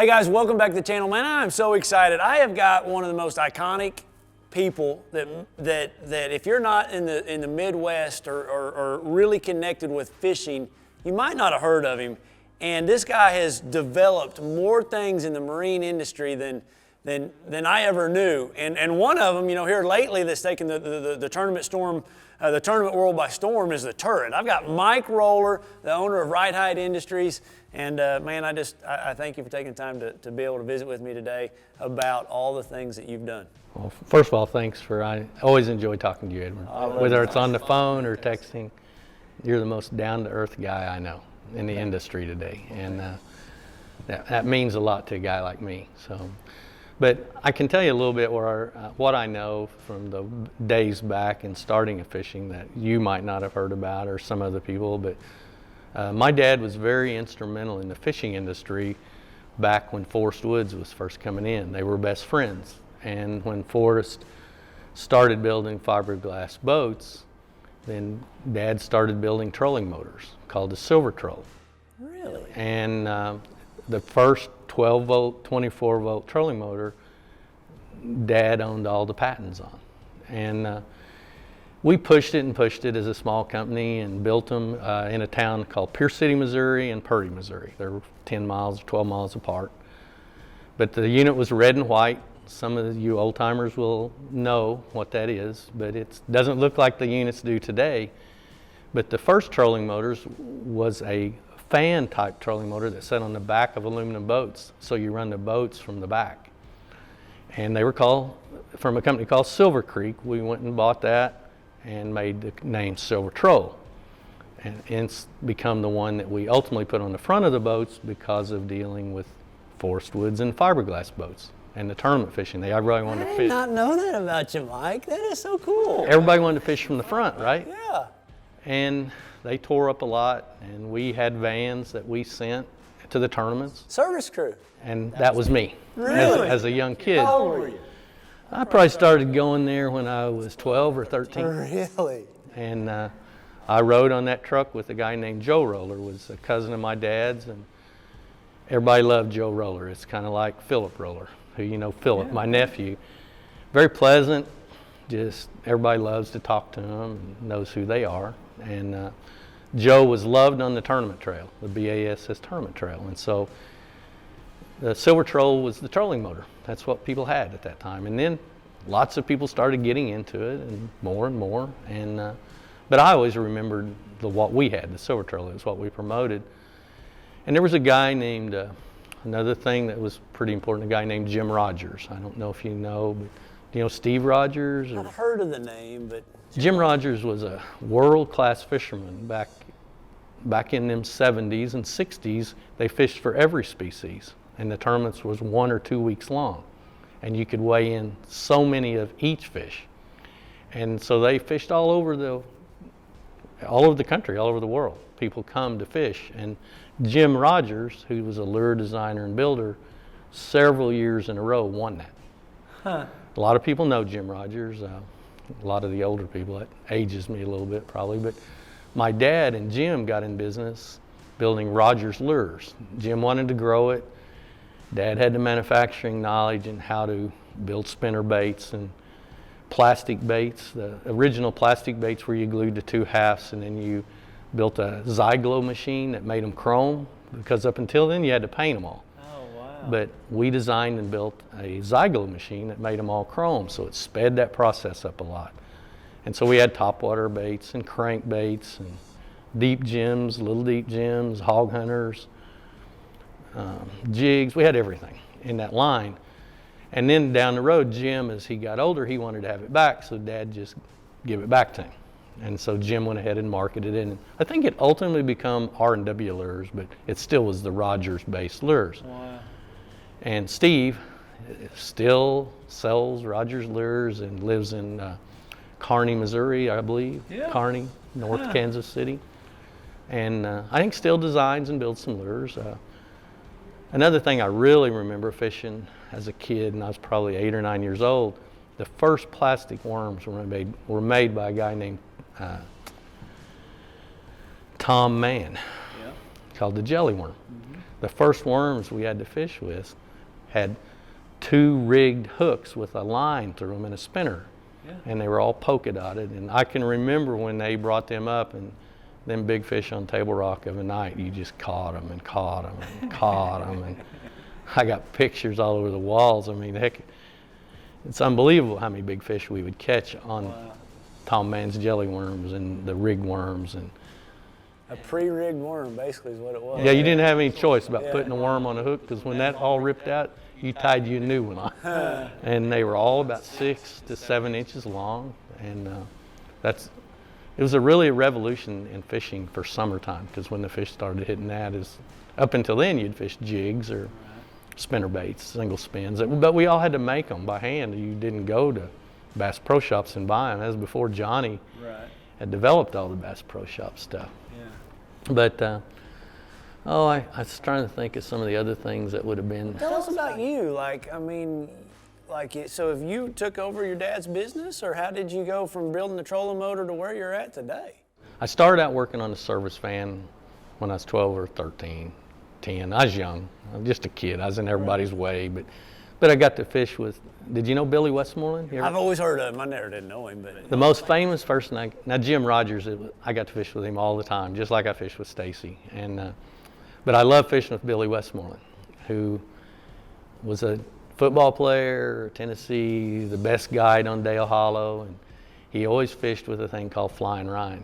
Hey guys, welcome back to the channel. Man, I'm so excited. I have got one of the most iconic people that if you're not in the Midwest or really connected with fishing, you might not have heard of him. And this guy has developed more things in the marine industry than I ever knew. And one of them, you know, here lately that's taken the tournament world by storm is the turret. I've got Mike Roller, the owner of Right Height Industries. And man, I thank you for taking time to be able to visit with me today about all the things that you've done. Well, first of all, thanks I always enjoy talking to you, Edward. Whether it's on the phone or texting, you're the most down-to-earth guy I know in the industry today. And that means a lot to a guy like me. But I can tell you a little bit what I know from the days back in starting fishing that you might not have heard about or some other people. But my dad was very instrumental in the fishing industry back when Forrest Woods was first coming in. They were best friends. And when Forrest started building fiberglass boats, then Dad started building trolling motors called the Silver Troll. Really? And the first 12-volt, 24-volt trolling motor, Dad owned all the patents on. And we pushed it as a small company and built them in a town called Pierce City, Missouri and Purdy, Missouri. They're 10 miles, 12 miles apart. But the unit was red and white. Some of you old timers will know what that is, but it doesn't look like the units do today. But the first trolling motors was a fan type trolling motor that sat on the back of aluminum boats. So you run the boats from the back. And they were from a company called Silver Creek. We went and bought that and made the name Silver Troll. And it's become the one that we ultimately put on the front of the boats because of dealing with Forrest Woods and fiberglass boats and the tournament fishing. Everybody wanted to fish. I did not know that about you, Mike. That is so cool. Everybody wanted to fish from the front, right? Yeah. And they tore up a lot, and we had vans that we sent to the tournaments. Service crew. And that was me. Really? As a young kid. How old were you? I probably started going there when I was 12 or 13. Really? And I rode on that truck with a guy named Joe Roller, was a cousin of my dad's, and everybody loved Joe Roller. It's kind of like Philip Roller, who you know, Philip, my nephew. Very pleasant, just everybody loves to talk to him and knows who they are. And Joe was loved on the tournament trail, the BASS tournament trail. And so the Silver Troll was the trolling motor. That's what people had at that time. And then lots of people started getting into it and more. And but I always remembered what we had, the Silver Troll. It was what we promoted. And there was a guy named, another thing that was pretty important, a guy named Jim Rogers. I don't know if you know, but do you know Steve Rogers? I've heard of the name, but... Jim Rogers was a world-class fisherman back in them 70s and 60s. They fished for every species, and the tournaments was 1 or 2 weeks long, and you could weigh in so many of each fish. And so they fished all over the country, all over the world. People come to fish, and Jim Rogers, who was a lure designer and builder, several years in a row won that. Huh. A lot of people know Jim Rogers. A lot of the older people, that ages me a little bit probably, but my dad and Jim got in business building Rogers lures. Jim wanted to grow it. Dad had the manufacturing knowledge and how to build spinner baits and plastic baits. The original plastic baits where you glued the two halves, and then you built a Zyglo machine that made them chrome, because up until then you had to paint them all. But we designed and built a Zyglo machine that made them all chrome, so it sped that process up a lot. And so we had topwater baits and crankbaits and deep jims, little deep jims, hog hunters, jigs. We had everything in that line. And then down the road, Jim, as he got older, he wanted to have it back, so Dad just gave it back to him. And so Jim went ahead and marketed it. And I think it ultimately became R&W Lures, but it still was the Rogers-based lures. Wow. And Steve still sells Rogers lures and lives in Kearney, Missouri, I believe. Yeah. Kearney, North Kansas City. And I think still designs and builds some lures. Another thing I really remember fishing as a kid, and I was probably 8 or 9 years old, the first plastic worms were made by a guy named Tom Mann. called the jelly worm. The first worms we had to fish with had 2 rigged hooks with a line through them and a spinner. Yeah. And they were all polka dotted. And I can remember when they brought them up, and them big fish on Table Rock of a night, you just caught them and caught them and caught them. And I got pictures all over the walls. I mean, heck, it's unbelievable how many big fish we would catch on Tom Mann's jelly worms and the rigged worms. And a pre-rigged worm, basically, is what it was. yeah, you didn't have any choice about putting a worm on a hook, because when that all ripped out, you tied you a new one on. And they were all about 6 to 7 inches long. And it was really a revolution in fishing for summertime, because when the fish started hitting that, up until then you'd fish jigs or spinner baits, single spins. But we all had to make them by hand. You didn't go to Bass Pro Shops and buy them. That was before Johnny had developed all the Bass Pro Shop stuff. Yeah. But I was trying to think of some of the other things that would have been. Tell us about you. So if you took over your dad's business, or how did you go from building the trolling motor to where you're at today? I started out working on the service van when I was 12 or 13, 10. I was young. I was just a kid. I was in everybody's way. But I got to fish with, did you know Billy Westmoreland? I've always heard of him. I never did know him. But the most famous person, now Jim Rogers, I got to fish with him all the time, just like I fished with Stacy. But I love fishing with Billy Westmoreland, who was a football player, Tennessee, the best guide on Dale Hollow, and he always fished with a thing called Flying Rhine.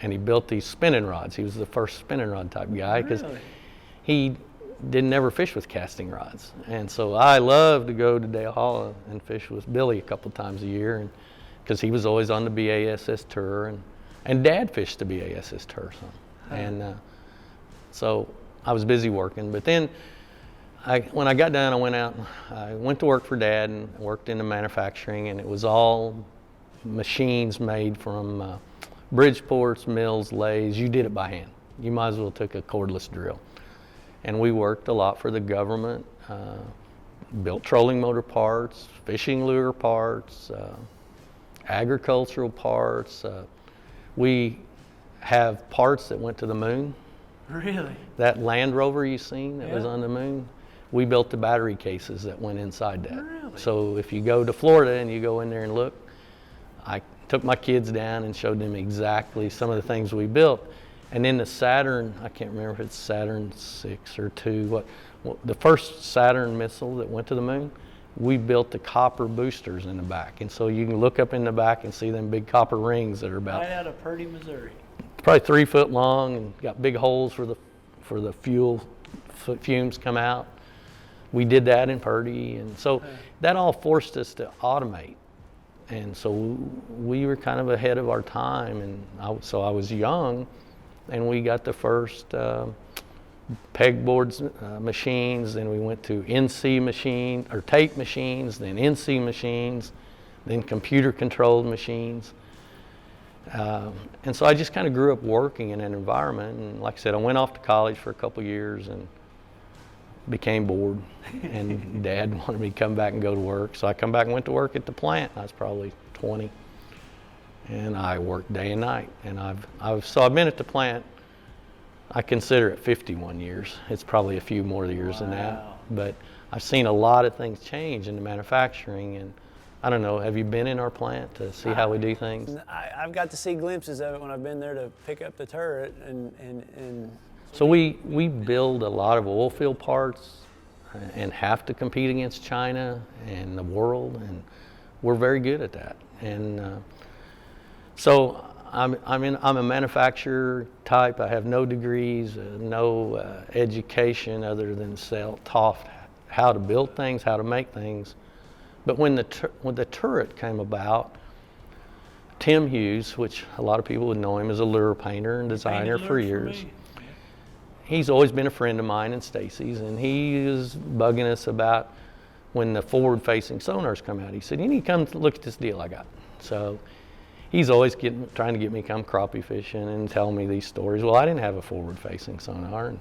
And he built these spinning rods. He was the first spinning rod type guy, because he didn't ever fish with casting rods. And so I love to go to Dale Hollow and fish with Billy a couple times a year, and because he was always on the BASS tour, and Dad fished the BASS tour some. And so I was busy working. But then when I got done, I went to work for Dad and worked in the manufacturing, and it was all machines made from Bridgeports, mills, lathes. You did it by hand. You might as well took a cordless drill. And we worked a lot for the government, built trolling motor parts, fishing lure parts, agricultural parts. We have parts that went to the moon. Really? That Land Rover you've seen that was on the moon, we built the battery cases that went inside that. Really? So if you go to Florida and you go in there and look, I took my kids down and showed them exactly some of the things we built. And then the Saturn, I can't remember if it's Saturn 6 or 2, the first Saturn missile that went to the moon, we built the copper boosters in the back. And so you can look up in the back and see them big copper rings that are about right out of Purdy, Missouri. Probably 3 foot long, and got big holes for the fumes come out. We did that in Purdy, and so that all forced us to automate. And so we were kind of ahead of our time, and so I was young, and we got the first pegboards machines, then we went to NC machine, or tape machines, then NC machines, then computer controlled machines. And so I just kind of grew up working in an environment, and like I said, I went off to college for a couple years and became bored, and Dad wanted me to come back and go to work, so I come back and went to work at the plant. I was probably 20, and I worked day and night, and I've been at the plant, I consider it 51 years. It's probably a few more years than that, but I've seen a lot of things change in the manufacturing. And I don't know, have you been in our plant to see how we do things? I've got to see glimpses of it when I've been there to pick up the turret. And So we build a lot of oil field parts and have to compete against China and the world, and we're very good at that. And so I'm a manufacturer type. I have no degrees, no education other than taught how to build things, how to make things. But when the turret came about, Tim Hughes, which a lot of people would know him as a lure painter and designer for years, he's always been a friend of mine and Stacy's, and he was bugging us about when the forward-facing sonars come out. He said, "You need to come look at this deal I got." So he's always trying to get me to come crappie fishing and tell me these stories. Well, I didn't have a forward-facing sonar. And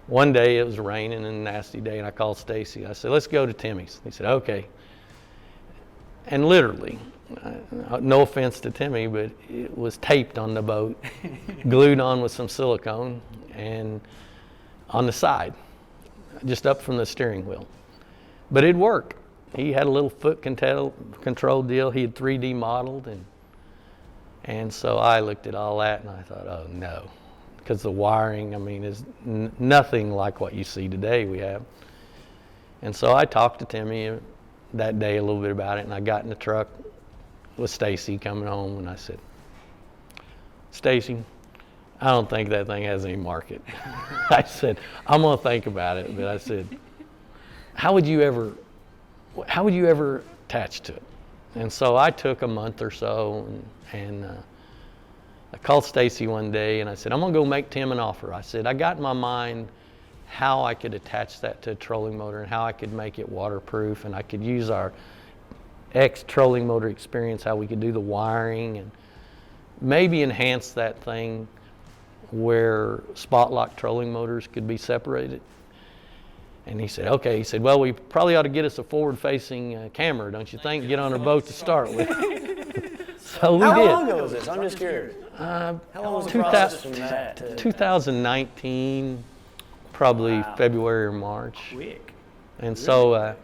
one day it was raining and a nasty day, and I called Stacy. I said, "Let's go to Timmy's." He said, "Okay." And literally, no offense to Timmy, but it was taped on the boat, glued on with some silicone, and on the side, just up from the steering wheel. But it'd work. He had a little foot control deal. He had 3D modeled, and so I looked at all that and I thought, oh no, because the wiring, I mean, is nothing like what you see today we have. And so I talked to Timmy that day a little bit about it, and I got in the truck with Stacy coming home, and I said, Stacy, I don't think that thing has any market. I said, I'm gonna think about it, but I said, how would you ever attach to it? And so I took a month or so, and I called Stacy one day, and I said, I'm gonna go make Tim an offer. I said, I got in my mind how I could attach that to a trolling motor and how I could make it waterproof, and I could use our trolling motor experience, how we could do the wiring and maybe enhance that thing where spot lock trolling motors could be separated. And he said, okay. He said, well, we probably ought to get us a forward-facing camera, don't you think? Get on a boat to start with. So we did. How long ago was this? I'm just curious. How long was the process from that to 2019, probably February or March. Quick. And so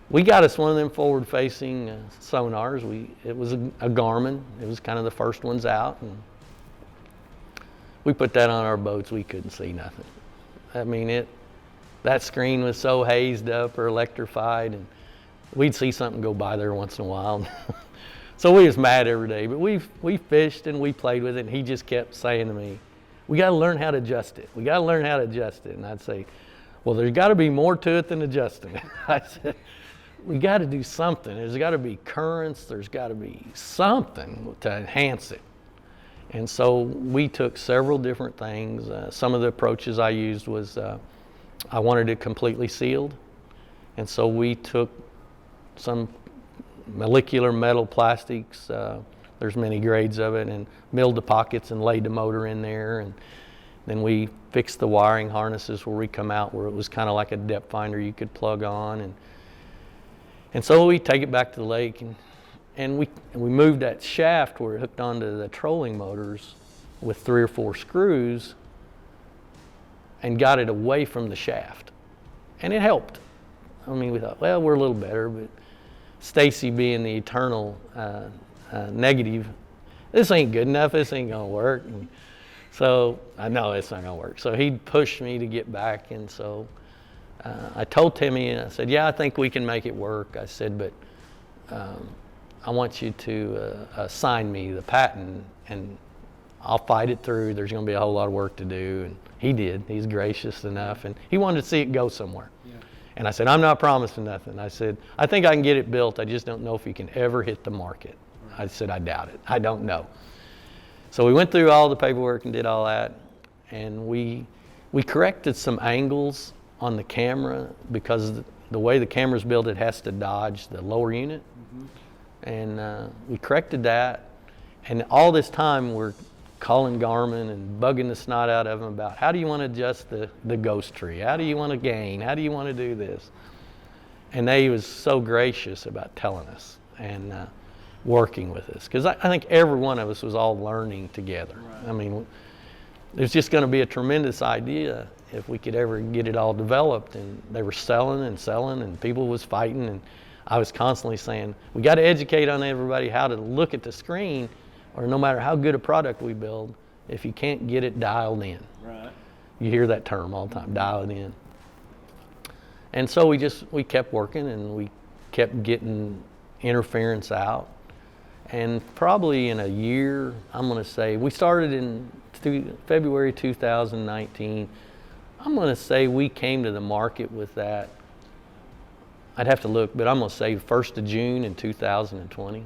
we got us one of them forward-facing sonars. It was a Garmin. It was kind of the first ones out, and we put that on our boats. We couldn't see nothing. I mean, that screen was so hazed up or electrified, and we'd see something go by there once in a while. So we was mad every day. But we fished and we played with it, and he just kept saying to me, we got to learn how to adjust it. We got to learn how to adjust it. And I'd say, well, there's got to be more to it than adjusting it. I said, we got to do something. There's got to be currents. There's got to be something to enhance it. And so we took several different things. Some of the approaches I used was I wanted it completely sealed. And so we took some molecular metal plastics, there's many grades of it, and milled the pockets and laid the motor in there. And then we fixed the wiring harnesses where we come out, where it was kind of like a depth finder you could plug on. And so we take it back to the lake, and we moved that shaft where it hooked onto the trolling motors with 3 or 4 screws and got it away from the shaft. And it helped. I mean, we thought, well, we're a little better, but Stacy being the eternal negative, this ain't good enough, this ain't gonna work. And so I know it's not gonna work. So he'd push me to get back, and so I told Timmy, and I said, yeah, I think we can make it work. I said, but I want you to sign me the patent, and I'll fight it through. There's gonna be a whole lot of work to do. And he did. He's gracious enough, and he wanted to see it go somewhere. Yeah. And I said, I'm not promising nothing. I said, I think I can get it built. I just don't know if you can ever hit the market. Right. I said, I doubt it. I don't know. So we went through all the paperwork and did all that, and we corrected some angles on the camera because the way the camera's built, it has to dodge the lower unit. Mm-hmm. And we corrected that, and all this time we're calling Garmin and bugging the snot out of them about how do you want to adjust the ghost tree? How do you want to gain? How do you want to do this? And they was so gracious about telling us and working with us, because I think every one of us was all learning together. Right. I mean, there's just going to be a tremendous idea if we could ever get it all developed. And they were selling, and people was fighting, and I was constantly saying, we got to educate on everybody how to look at the screen, or no matter how good a product we build, if you can't get it dialed in. Right. You hear that term all the time, dial it in. And so we kept working, and we kept getting interference out. And probably in a year, I'm going to say, we started in February 2019. I'm going to say we came to the market with that. I'd have to look, but I'm going to say 1st of June in 2020.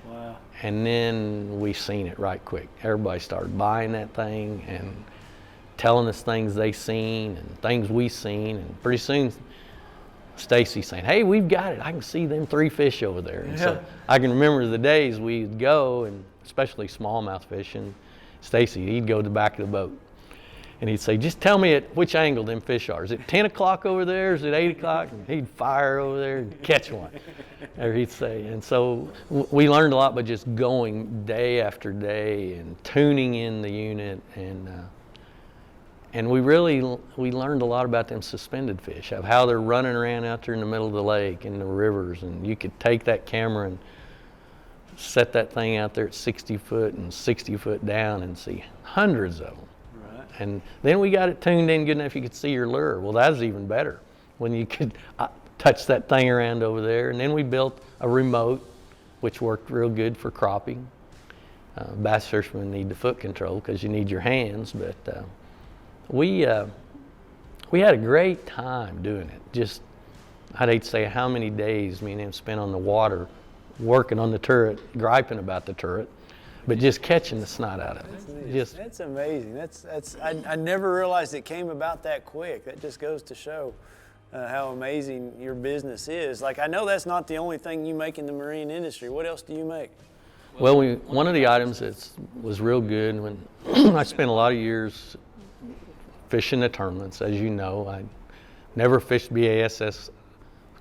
Wow. And then we seen it right quick. Everybody started buying that thing and telling us things they seen and things we seen. And pretty soon, Stacy saying, hey, we've got it. I can see them 3 fish over there. And so I can remember the days we'd go, and especially smallmouth fishing, Stacy, he'd go to the back of the boat. And he'd say, just tell me at which angle them fish are. Is it 10 o'clock over there? Is it 8 o'clock? And he'd fire over there and catch one. Or he'd say, and so we learned a lot by just going day after day and tuning in the unit. And And we learned a lot about them suspended fish, of how they're running around out there in the middle of the lake and the rivers. And you could take that camera and set that thing out there at 60 foot and 60 foot down and see hundreds of them. Right. And then we got it tuned in good enough you could see your lure. Well, that was even better when you could touch that thing around over there. And then we built a remote, which worked real good for crappie. Bass fishermen need the foot control because you need your hands, but we had a great time doing it. Just, I'd hate to say how many days me and him spent on the water working on the turret, griping about the turret, but just catching the snot out of it. That's amazing. I never realized it came about that quick. That just goes to show how amazing your business is. Like, I know that's not the only thing you make in the marine industry. What else do you make? Well, one of the items that was real good when I spent a lot of years fishing the tournaments. As you know, I never fished BASS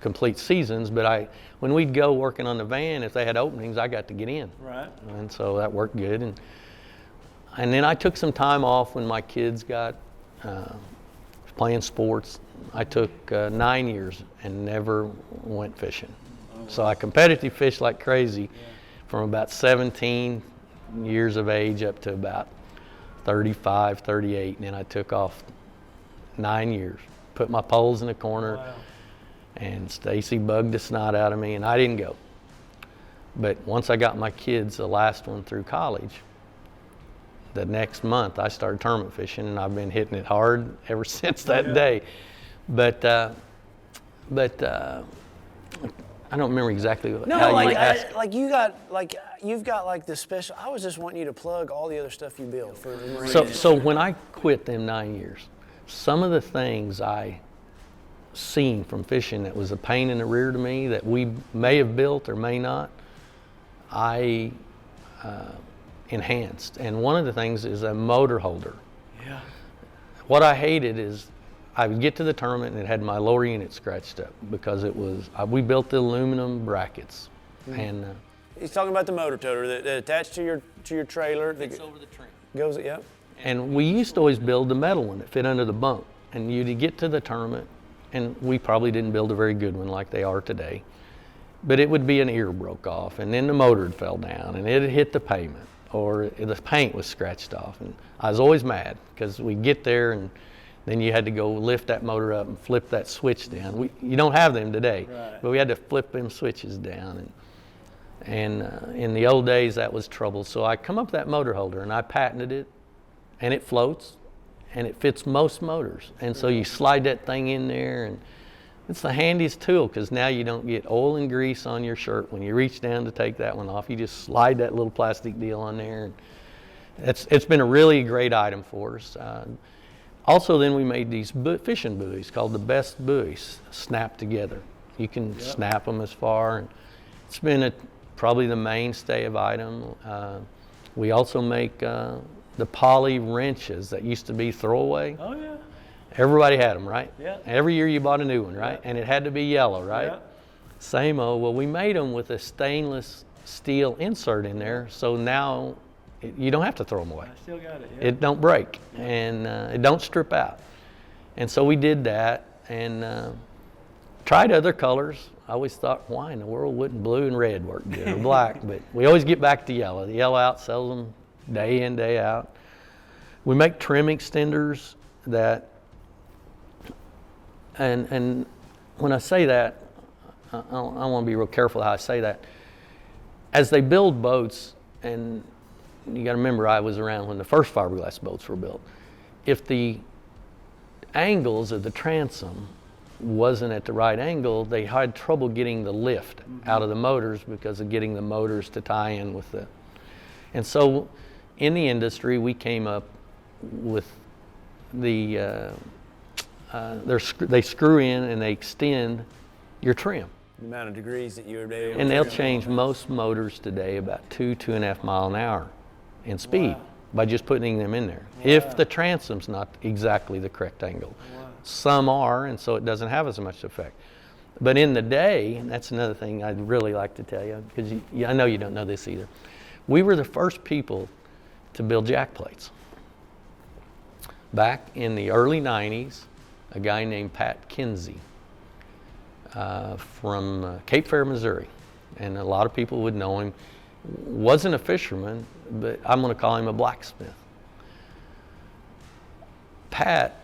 complete seasons, but when we'd go working on the van, if they had openings, I got to get in. Right. And so that worked good. And then I took some time off when my kids got playing sports. I took 9 years and never went fishing. Oh, wow. So I competitive fished like crazy. Yeah. From about 17 years of age up to about 35, 38, and then I took off 9 years. Put my poles in the corner, wow. And Stacy bugged the snot out of me, and I didn't go. But once I got my kids, the last one through college, the next month I started tournament fishing, and I've been hitting it hard ever since that day. But I don't remember exactly how you asked. You've got the special. I was just wanting you to plug all the other stuff you build for the marine. So when I quit them 9 years, some of the things I seen from fishing that was a pain in the rear to me that we may have built or may not, I enhanced. And one of the things is a motor holder. Yeah. What I hated is I would get to the tournament and it had my lower unit scratched up because it was, we built the aluminum brackets. Mm-hmm. And he's talking about the motor toter that attached to your trailer. It's over the trim. Goes, yep. And we used to always build the metal one that fit under the bunk. And you'd get to the tournament, and we probably didn't build a very good one like they are today, but it would be an ear broke off, and then the motor had fell down, and it had hit the pavement, or the paint was scratched off. And I was always mad because we'd get there and then you had to go lift that motor up and flip that switch down. You don't have them today, right. But we had to flip them switches down. And in the old days, that was trouble. So I come up with that motor holder, and I patented it, and it floats, and it fits most motors. And so you slide that thing in there, and it's the handiest tool because now you don't get oil and grease on your shirt. When you reach down to take that one off, you just slide that little plastic deal on there. And it's been a really great item for us. Also, then we made these fishing buoys called the best buoys, snapped together. You can snap them as far. And it's been probably the mainstay of item. We also make the poly wrenches that used to be throwaway. Oh, yeah. Everybody had them, right? Yeah. Every year you bought a new one, right? Yeah. And it had to be yellow, right? Yeah. Same old. Well, we made them with a stainless steel insert in there, so now you don't have to throw them away. I still got it. Yeah. It don't break, and it don't strip out. And so we did that and tried other colors. I always thought, why in the world wouldn't blue and red work good, or black? But we always get back to yellow. The yellow outsells them day in, day out. We make trim extenders that, and when I say that, I want to be real careful how I say that. As they build boats, and you got to remember I was around when the first fiberglass boats were built. If the angles of the transom wasn't at the right angle, they had trouble getting the lift out of the motors because of getting the motors to tie in with the. And so in the industry, we came up with the, they screw in and they extend your trim. The amount of degrees that you would be able to. And they'll change most motors today about 2.5 miles an hour in speed by just putting them in there. Wow. If the transom's not exactly the correct angle. Wow. Some are, and so it doesn't have as much effect. But in the day, and that's another thing I'd really like to tell you, because I know you don't know this either. We were the first people to build jack plates. Back in the early 90s, a guy named Pat Kinsey from Cape Fear, Missouri, and a lot of people would know him, wasn't a fisherman, but I'm going to call him a blacksmith. Pat,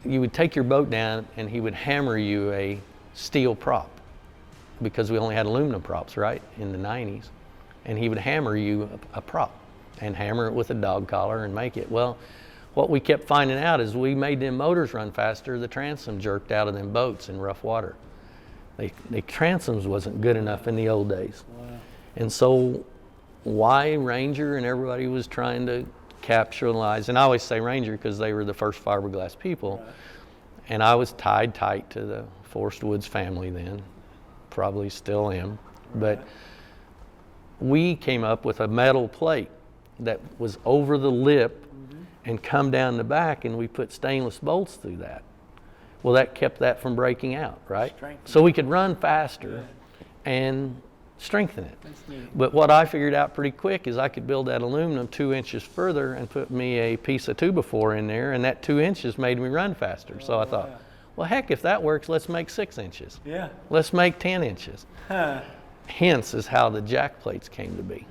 you would take your boat down and he would hammer you a steel prop, because we only had aluminum props, right, in the 90s. And he would hammer you a prop and hammer it with a dog collar and make it. Well, what we kept finding out is we made them motors run faster, the transom jerked out of them boats in rough water. The transoms wasn't good enough in the old days. Wow. And so why Ranger and everybody was trying to capitalize, and I always say Ranger because they were the first fiberglass people, right. And I was tied tight to the Forest Woods family then, probably still am, right. But we came up with a metal plate that was over the lip and come down the back, and we put stainless bolts through that. Well, that kept that from breaking out, right? So we could run faster and strengthen it. But what I figured out pretty quick is I could build that aluminum 2 inches further and put me a piece of 2x4 in there, and that 2 inches made me run faster. So I thought, well, heck, if that works, let's make 6 inches. Yeah. Let's make 10 inches. Huh. Hence is how the jack plates came to be.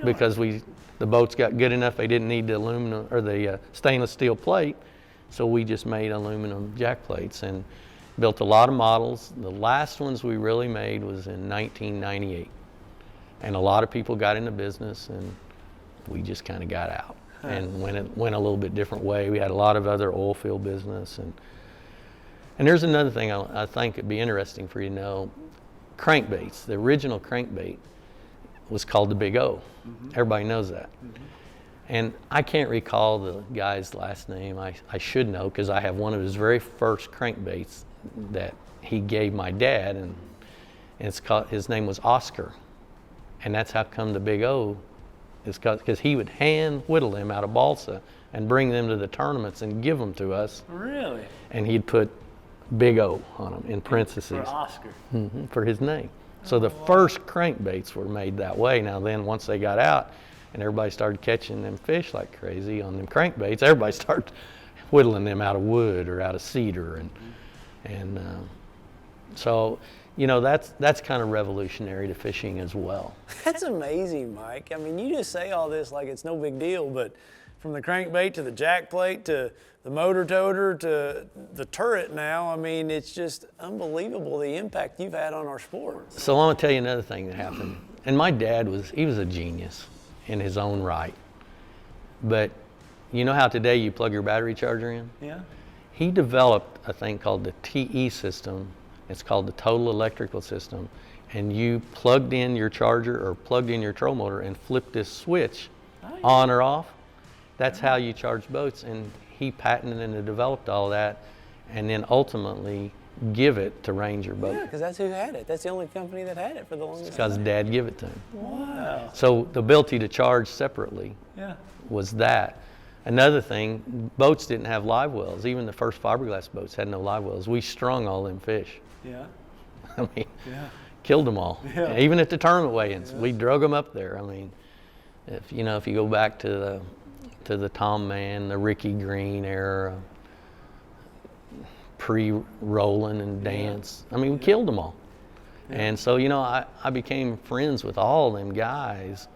Because the boats got good enough, they didn't need the aluminum or the stainless steel plate, so we just made aluminum jack plates and built a lot of models. The last ones we really made was in 1998, and a lot of people got into business, and we just kind of got out and went a little bit different way. We had a lot of other oil field business, and there's another thing I think it'd be interesting for you to know. Crankbaits, the original crankbait was called the Big O. Mm-hmm. Everybody knows that. Mm-hmm. And I can't recall the guy's last name. I should know, because I have one of his very first crankbaits that he gave my dad, and his name was Oscar. And that's how come the Big O is, because he would hand whittle them out of balsa and bring them to the tournaments and give them to us. Really? And he'd put Big O on them in parentheses. For Oscar. Mm-hmm, for his name. So the first crankbaits were made that way. Now then, once they got out and everybody started catching them fish like crazy on them crankbaits, everybody started whittling them out of wood or out of cedar, and so you know that's kind of revolutionary to fishing as well. That's amazing, Mike. I mean, you just say all this like it's no big deal, but from the crankbait to the jack plate to the motor toter to the turret now, I mean, it's just unbelievable the impact you've had on our sport. So I want to tell you another thing that happened. And my dad was a genius in his own right. But you know how today you plug your battery charger in? Yeah. He developed a thing called the TE system. It's called the total electrical system. And you plugged in your charger or plugged in your troll motor and flipped this switch on or off. That's how you charge boats. And he patented and developed all that, and then ultimately give it to Ranger Boat. Yeah, because that's who had it. That's the only company that had it for the longest time. Because Dad gave it to him. Wow. So the ability to charge separately was that. Another thing, boats didn't have live wells. Even the first fiberglass boats had no live wells. We strung all them fish. Yeah. I mean, killed them all. Yeah. Even at the tournament weigh-ins, we drug them up there. I mean, if you go back to the Tom Mann, the Ricky Green era, pre-Roland and Dance. I mean, we killed them all. And so, I became friends with all them guys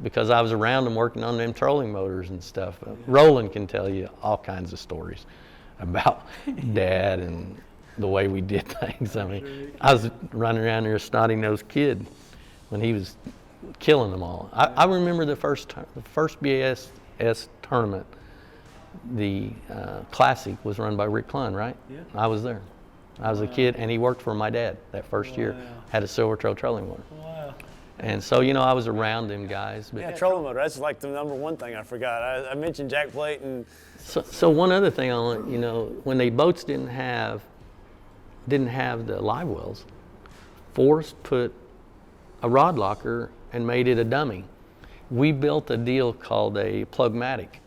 because I was around them working on them trolling motors and stuff. Roland can tell you all kinds of stories about Dad and the way we did things. I mean, I was running around there a snotty-nosed kid when he was killing them all. I remember the first BAS tournament, the Classic was run by Rick Clunn, right? Yeah. I was there. I was a kid, and he worked for my dad that first year. Had a silver trail trolling motor. Wow. And so, I was around them guys. But trolling motor. That's like the number one thing I forgot. I mentioned jack plate and. So one other thing I want, when the boats didn't have the live wells, Forrest put a rod locker and made it a dummy. We built a deal called a plugmatic,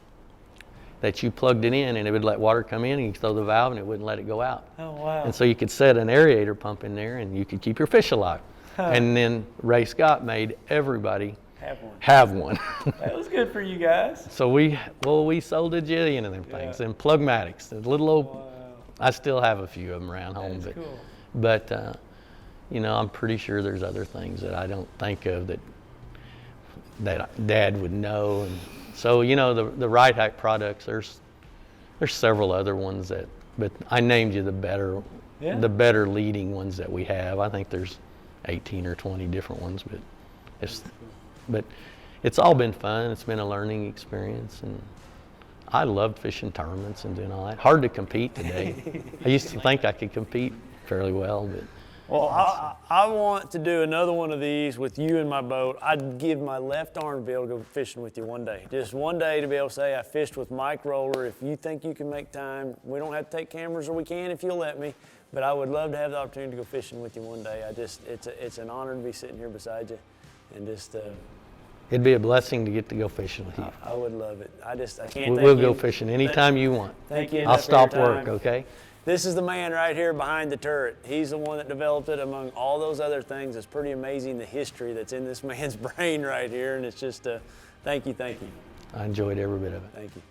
that you plugged it in and it would let water come in and you throw the valve and it wouldn't let it go out. Oh, wow. And so you could set an aerator pump in there and you could keep your fish alive. And then Ray Scott made everybody Have one. That was good for you guys. So we sold a jillion of them things, and Plugmatics, the little old, I still have a few of them around home, That's cool. but you know, I'm pretty sure there's other things that I don't think of that Dad would know. And so, you know, the Right Hack products, there's several other ones but I named you the better leading ones that we have. I think there's 18 or 20 different ones, but it's all been fun. It's been a learning experience, and I loved fishing tournaments and doing all that. Hard to compete today. I used to think I could compete fairly well, but Well, I want to do another one of these with you in my boat. I'd give my left arm to be able to go fishing with you one day. Just one day to be able to say I fished with Mike Roller. If you think you can make time, we don't have to take cameras, or we can if you'll let me. But I would love to have the opportunity to go fishing with you one day. It's an honor to be sitting here beside you, and just. it'd be a blessing to get to go fishing with you. I would love it. I can't. We'll go fishing anytime you want. Thank you. I'll enough for your stop work, time. okay? This is the man right here behind the turret. He's the one that developed it among all those other things. It's pretty amazing the history that's in this man's brain right here, and it's just thank you. I enjoyed every bit of it. Thank you.